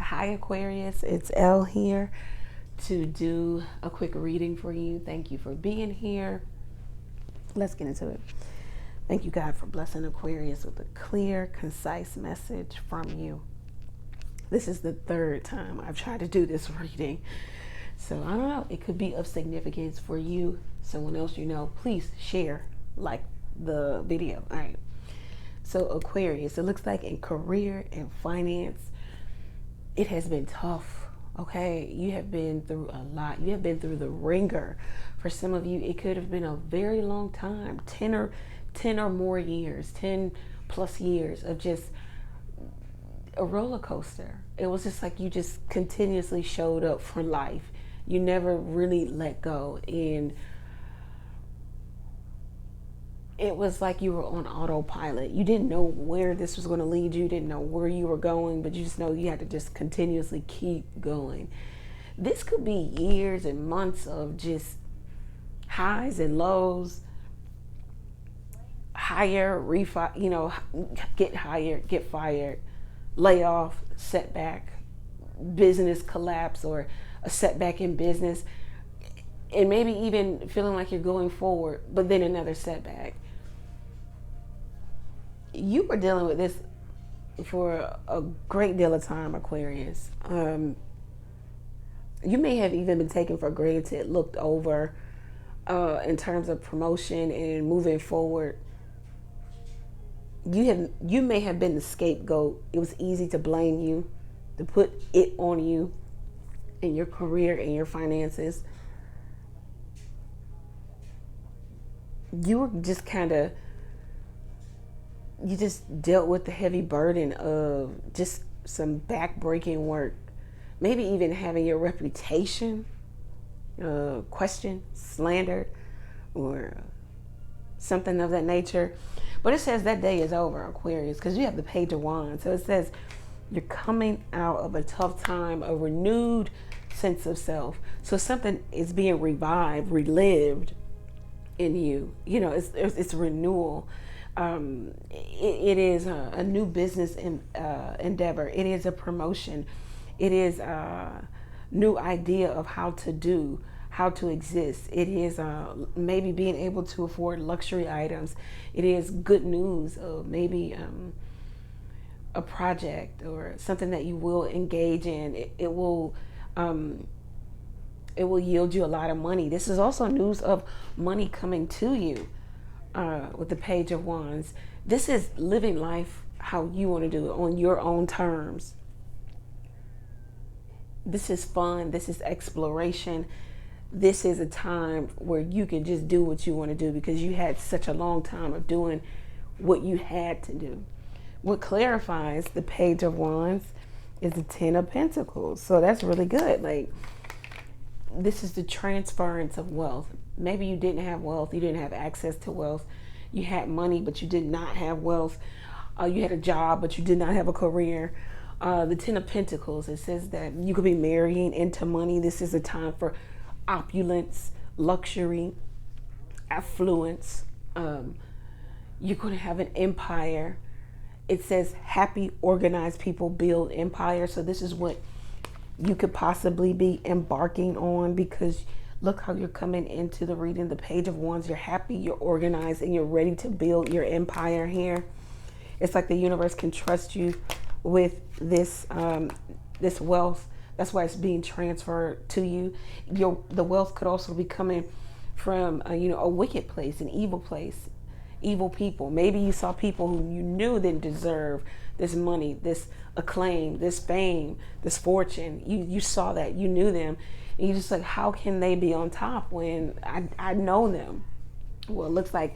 Hi Aquarius, it's Elle here to do a quick reading for you. Thank you for being here. Let's get into it. Thank you, God, for blessing Aquarius with a clear, concise message from you. This is the third time I've tried to do this reading. So I don't know, it could be of significance for you, someone else you know. Please share, like the video. All right. So Aquarius, it looks like in career and finance, it has been tough. Okay, you have been through a lot. You have been through the ringer. For some of you, it could have been a very long time, 10 or more years, 10 plus years of just a roller coaster. It was just like you just continuously showed up for life. You never really let go, and it was like you were on autopilot. You didn't know where this was going to lead you, didn't know where you were going, but you just know you had to just continuously keep going. This could be years and months of just highs and lows, hire, get hired, get fired, layoff, setback, business collapse, or a setback in business, and maybe even feeling like you're going forward, but then another setback. You were dealing with this for a great deal of time, Aquarius. You may have even been taken for granted, looked over in terms of promotion and moving forward. You may have been the scapegoat. It was easy to blame you, to put it on you in your career and your finances. You were just you just dealt with the heavy burden of just some back-breaking work, maybe even having your reputation questioned, slandered, or something of that nature. But it says that day is over, Aquarius, because you have the Page of Wands. So it says you're coming out of a tough time, a renewed sense of self. So something is being revived, relived in you. You know, it's renewal. It is a new business endeavor. It is a promotion. It is a new idea of how to exist. It is maybe being able to afford luxury items. It is good news of maybe a project or something that you will engage in. It will yield you a lot of money. This is also news of money coming to you. With the Page of Wands, this is living life how you want to do it on your own terms. This is fun. This is exploration. This is a time where you can just do what you want to do because you had such a long time of doing what you had to do. What clarifies the Page of Wands is the Ten of Pentacles. So that's really good. Like, this is the transference of wealth. Maybe you didn't have wealth. You didn't have access to wealth. You had money, but you did not have wealth. You had a job, but you did not have a career. The Ten of Pentacles, it says that you could be marrying into money. This is a time for opulence, luxury, affluence. You're going to have an empire. It says happy, organized people build empire. So this is what you could possibly be embarking on, because look how you're coming into the reading, the Page of Wands. You're happy, you're organized, and you're ready to build your empire here. It's like the universe can trust you with this this wealth. That's why it's being transferred to you. The wealth could also be coming from a wicked place, an evil place, evil people. Maybe you saw people who you knew didn't deserve this money, this acclaim, this fame, this fortune. You saw that, you knew them, and you just like, how can they be on top when I know them? Well, it looks like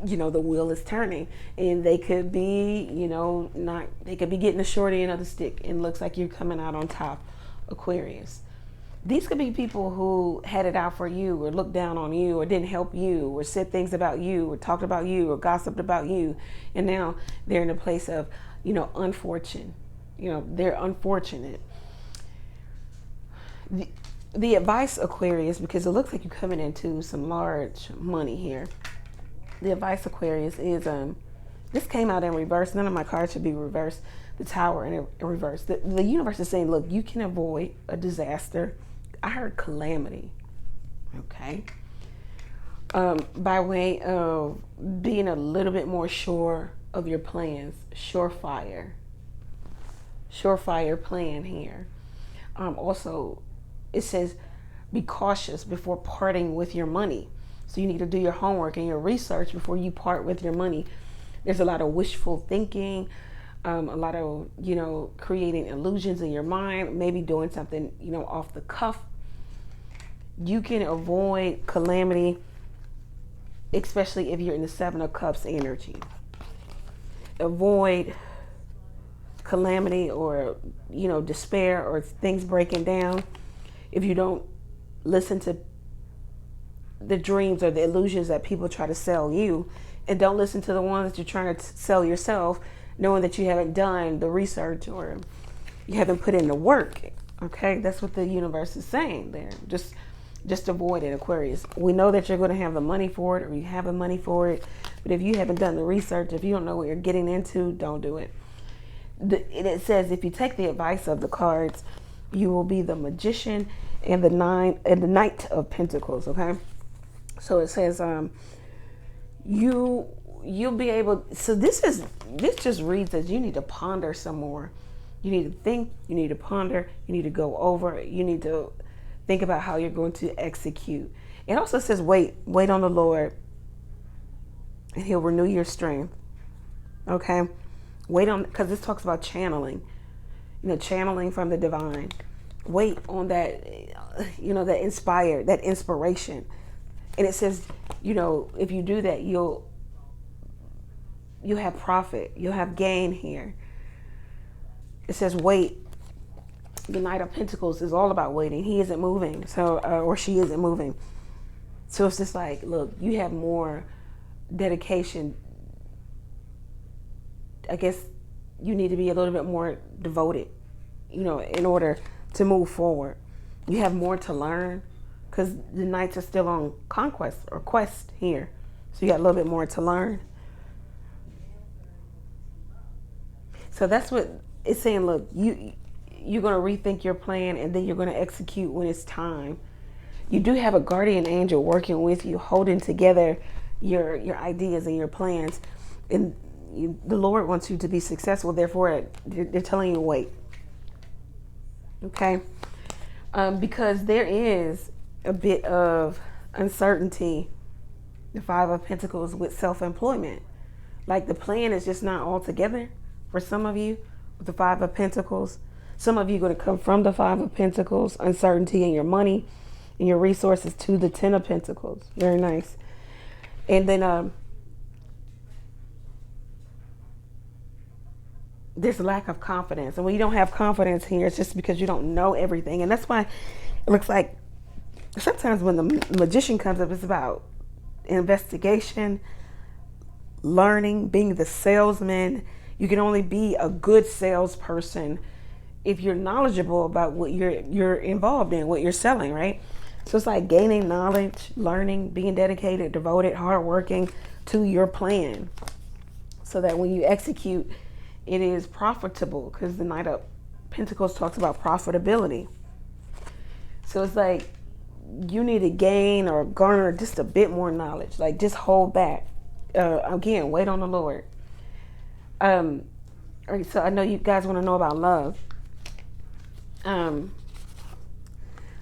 the wheel is turning, and they could be they could be getting the short end of the stick, and looks like you're coming out on top, Aquarius. These could be people who had it out for you, or looked down on you, or didn't help you, or said things about you, or talked about you, or gossiped about you, and now they're in a place of unfortunate. They're unfortunate. The advice, Aquarius, because it looks like you're coming into some large money here. The advice, Aquarius, is this came out in reverse. None of my cards should be reversed, the Tower in reverse. The universe is saying, look, you can avoid a disaster. I heard calamity. Okay. By way of being a little bit more sure of your plans. Surefire plan here. Also, it says be cautious before parting with your money. So you need to do your homework and your research before you part with your money. There's a lot of wishful thinking, a lot of, creating illusions in your mind, maybe doing something, off the cuff. You can avoid calamity, especially if you're in the Seven of Cups energy. Avoid calamity or, despair or things breaking down if you don't listen to the dreams or the illusions that people try to sell you, and don't listen to the ones that you're trying to sell yourself, knowing that you haven't done the research or you haven't put in the work. Okay, that's what the universe is saying there. Just avoid it, Aquarius. We know that you're going to have the money for it, or you have the money for it, but if you haven't done the research, if you don't know what you're getting into, don't do it. It says if you take the advice of the cards, you will be the Magician and the Knight of Pentacles. Okay, so it says you'll be able. So this just reads as you need to ponder some more. You need to think. You need to ponder. You need to go over. You need to think about how you're going to execute. It also says wait on the Lord, and He'll renew your strength. Okay, wait on, because this talks about channeling. Channeling from the divine. Wait on that, that inspiration. And it says, if you do that, you'll have profit. You'll have gain here. It says wait. The Knight of Pentacles is all about waiting. He isn't moving, or she isn't moving. So it's just like, look, you have more dedication. I guess you need to be a little bit more devoted, in order to move forward. You have more to learn, because the Knights are still on conquest or quest here. So you got a little bit more to learn. So that's what it's saying. Look, you're going to rethink your plan, and then you're going to execute when it's time. You do have a guardian angel working with you, holding together your ideas and your plans. And the Lord wants you to be successful. Therefore, they're telling you to wait. Okay? Because there is a bit of uncertainty, the Five of Pentacles, with self-employment. Like the plan is just not all together for some of you with the Five of Pentacles. Some of you are going to come from the Five of Pentacles, uncertainty in your money and your resources, to the Ten of Pentacles. Very nice. And then there's a lack of confidence. And when you don't have confidence here, it's just because you don't know everything. And that's why it looks like sometimes when the Magician comes up, it's about investigation, learning, being the salesman. You can only be a good salesperson if you're knowledgeable about what you're involved in, what you're selling, right? So it's like gaining knowledge, learning, being dedicated, devoted, hardworking to your plan, so that when you execute, it is profitable, because the Knight of Pentacles talks about profitability. So it's like you need to gain or garner just a bit more knowledge. Like, just hold back. Again, wait on the Lord. All right, so I know you guys want to know about love.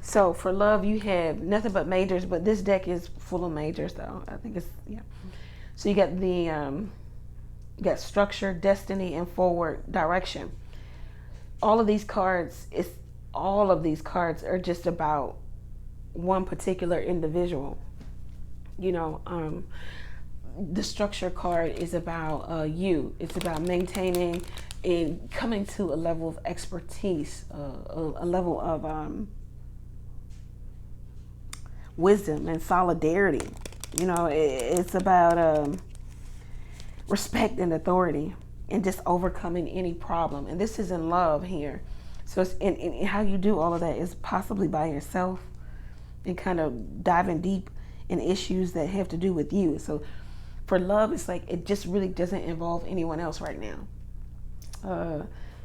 So for love, you have nothing but majors, but this deck is full of majors, though. I think it's, yeah. So you got the you got structure, destiny, and forward direction. All of these cards are just about one particular individual. The structure card is about you. It's about maintaining and coming to a level of expertise, a level of wisdom and solidarity. It's about respect and authority, and just overcoming any problem. And this is in love here. So it's in how you do all of that is possibly by yourself, and kind of diving deep in issues that have to do with you. So for love, it's like it just really doesn't involve anyone else right now.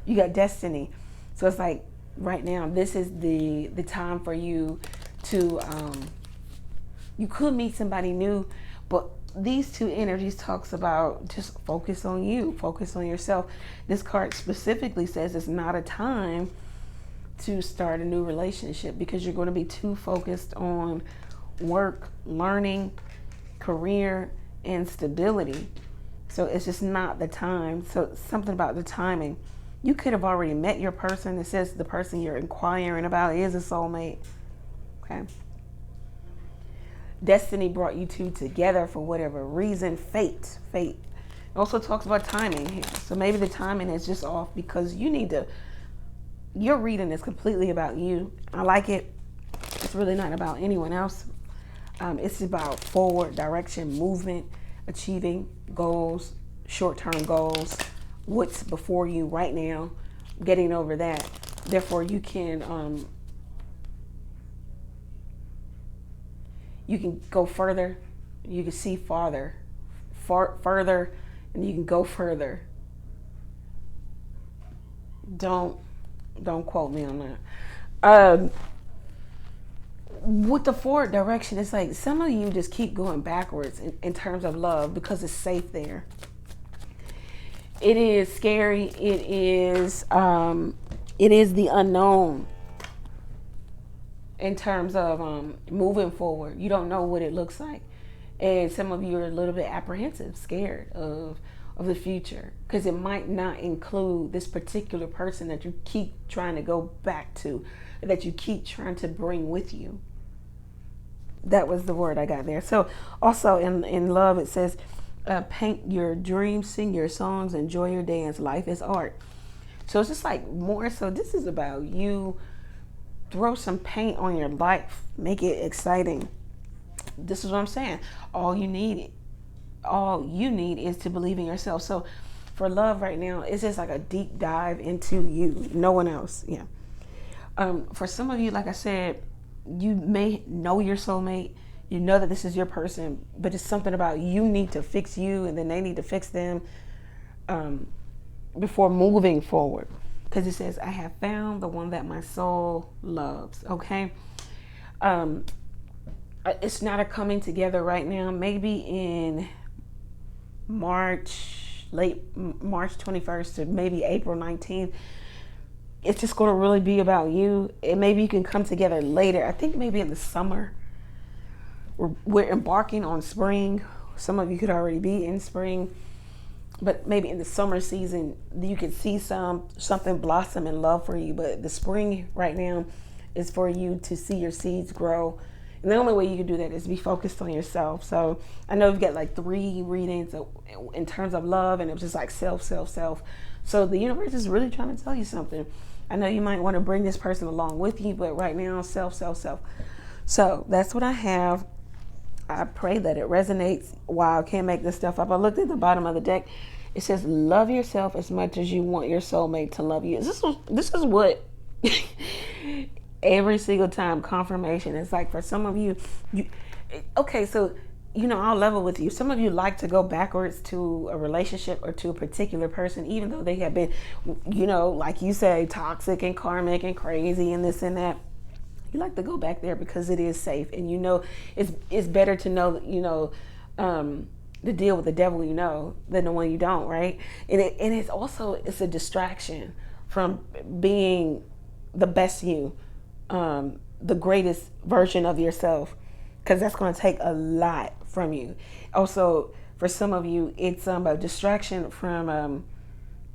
You got destiny. So it's like right now, this is the time for you to you could meet somebody new, but these two energies talks about just focus on you, focus on yourself. This card specifically says it's not a time to start a new relationship because you're going to be too focused on work, learning, career, and stability. So it's just not the time. So something about the timing. You could have already met your person. It says the person you're inquiring about is a soulmate. Okay. Destiny brought you two together for whatever reason. Fate. It also talks about timing here. So maybe the timing is just off because you need to, your reading is completely about you. I like it. It's really not about anyone else. It's about forward direction, movement, achieving goals, short-term goals, what's before you right now, getting over that. Therefore, you can go further, you can see farther, further, and you can go further. Don't quote me on that. With the forward direction, it's like some of you just keep going backwards in terms of love because it's safe there. It is scary. It is the unknown in terms of moving forward. You don't know what it looks like, and some of you are a little bit apprehensive, scared of the future because it might not include this particular person that you keep trying to go back to, that you keep trying to bring with you. That was the word I got there. So also in love, it says, paint your dreams, sing your songs, enjoy your dance. Life is art. So it's just like more so this is about you. Throw some paint on your life. Make it exciting. This is what I'm saying. All you need is to believe in yourself. So for love right now, it's just like a deep dive into you. No one else. Yeah. For some of you, like I said, you may know your soulmate. You know that this is your person, but it's something about you need to fix you and then they need to fix them before moving forward. Because it says, I have found the one that my soul loves. Okay. It's not a coming together right now. Maybe in late March 21st to maybe April 19th. It's just going to really be about you. And maybe you can come together later. I think maybe in the summer. We're embarking on spring. Some of you could already be in spring. But maybe in the summer season, you can see something blossom in love for you. But the spring right now is for you to see your seeds grow. And the only way you can do that is be focused on yourself. So I know you've got like 3 readings in terms of love, and it was just like self. So the universe is really trying to tell you something. I know you might want to bring this person along with you, but right now, self. So that's what I have. I pray that it resonates. Wow, I can't make this stuff up. I looked at the bottom of the deck. It says, love yourself as much as you want your soulmate to love you. This is what every single time confirmation is like for some of you. Okay, so, I'll level with you. Some of you like to go backwards to a relationship or to a particular person, even though they have been, like you say, toxic and karmic and crazy and this and that. You like to go back there because it is safe, and it's better to know to deal with the devil than the one you don't, right? And it's a distraction from being the best you, the greatest version of yourself, because that's going to take a lot from you. Also, for some of you, it's a distraction from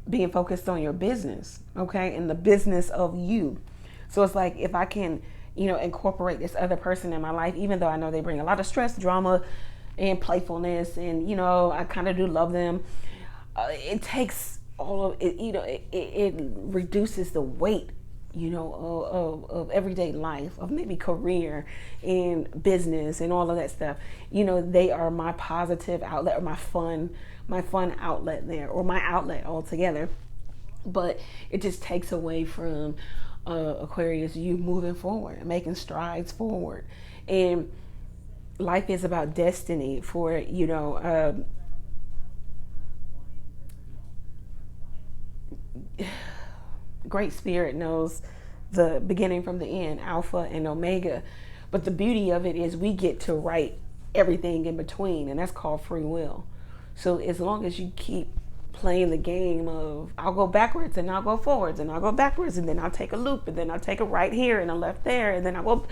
being focused on your business, okay, and the business of you. So it's like if I can incorporate this other person in my life, even though I know they bring a lot of stress, drama, and playfulness, and I kind of do love them. It takes all of it. It reduces the weight, of everyday life, of maybe career and business and all of that stuff. They are my positive outlet, or my fun outlet there, or my outlet altogether. But it just takes away from Aquarius, you moving forward, making strides forward. And life is about destiny for, Great Spirit knows the beginning from the end, Alpha and Omega. But the beauty of it is we get to write everything in between, and that's called free will. So as long as you keep playing the game of I'll go backwards and I'll go forwards and I'll go backwards and then I'll take a loop and then I'll take a right here and a left there and then I'll go,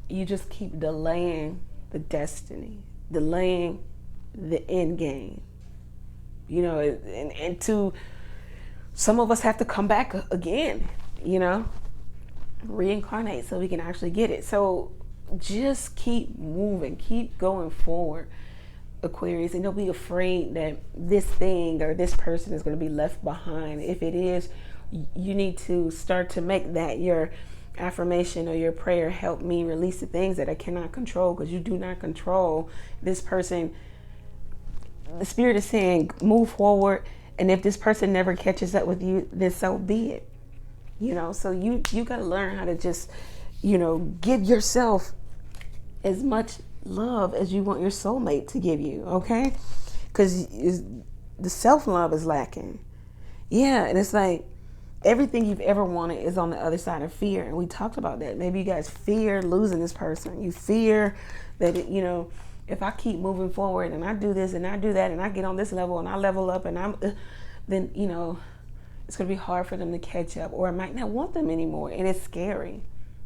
you just keep delaying the destiny, delaying the end game. You know, and to some of us have to come back again, you know, reincarnate so we can actually get it. So just keep moving, keep going forward, Aquarius, and don't be afraid that this thing or this person is going to be left behind. If it is, you need to start to make that your affirmation or your prayer. Help me release the things that I cannot control, because you do not control this person. The Spirit is saying move forward, and if this person never catches up with you, then so be it. You know, so you got to learn how to just, you know, give yourself as much love as you want your soulmate to give you, okay? Because the self-love is lacking. Yeah, and it's like everything you've ever wanted is on the other side of fear, and we talked about that. Maybe you guys fear losing this person. You fear that, you know, if I keep moving forward and I do this and I do that and I get on this level and I level up and then, you know, it's going to be hard for them to catch up, or I might not want them anymore. And it's scary,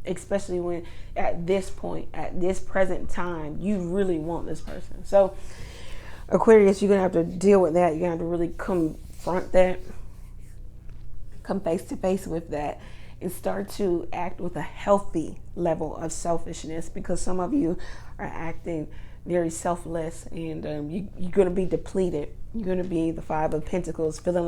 especially when at this point, at this present time, you really want this person. So Aquarius, you're going to have to deal with that. You're going to have to really confront that, come face to face with that, and start to act with a healthy level of selfishness, because some of you are acting very selfless, and you're going to be depleted. You're going to be the Five of Pentacles, feeling